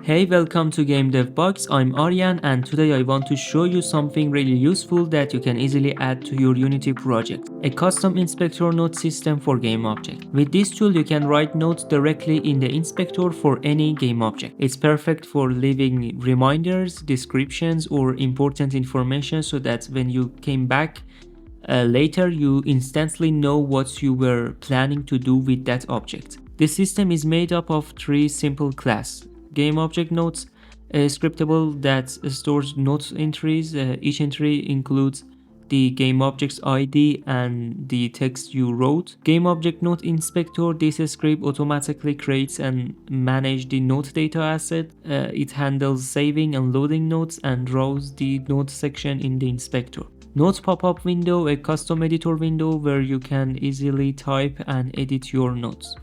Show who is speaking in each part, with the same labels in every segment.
Speaker 1: Hey, welcome to GameDevbox. I'm Aryan and today I want to show you something really useful that you can easily add to your Unity project. A custom inspector node system for GameObject. With this tool you can write nodes directly in the inspector for any GameObject. It's perfect for leaving reminders, descriptions or important information so that when you came back later you instantly know what you were planning to do with that object. The system is made up of three simple classes. GameObject nodes, a scriptable that stores node entries. Each entry includes the GameObject's ID and the text you wrote. GameObject node inspector, this script automatically creates and manages the node data asset. It handles saving and loading nodes and draws the node section in the inspector. Node pop-up window, a custom editor window where you can easily type and edit your nodes.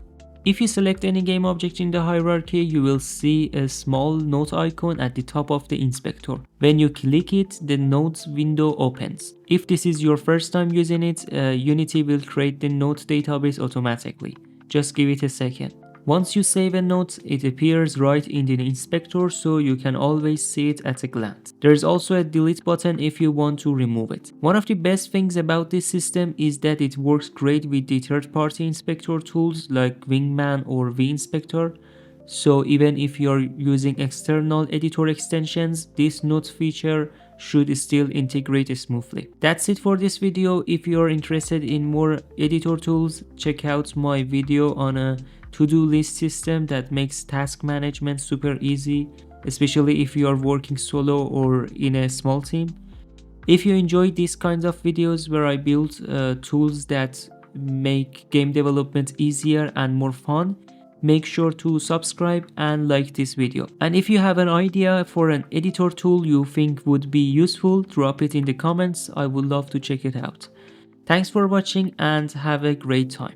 Speaker 1: If you select any game object in the hierarchy, you will see a small node icon at the top of the inspector. When you click it, the nodes window opens. If this is your first time using it, Unity will create the node database automatically. Just give it a second. Once you save a node, it appears right in the inspector so you can always see it at a glance. There is also a delete button if you want to remove it. One of the best things about this system is that it works great with the third-party inspector tools like Wingman or VInspector. So even if you're using external editor extensions, this node feature should still integrate smoothly. That's it for this video. If you're interested in more editor tools, check out my video on a to-do list system that makes task management super easy, especially if you are working solo or in a small team. If you enjoy these kinds of videos where I build tools that make game development easier and more fun, make sure to subscribe and like this video. And if you have an idea for an editor tool you think would be useful, drop it in the comments. I would love to check it out. Thanks for watching and have a great time.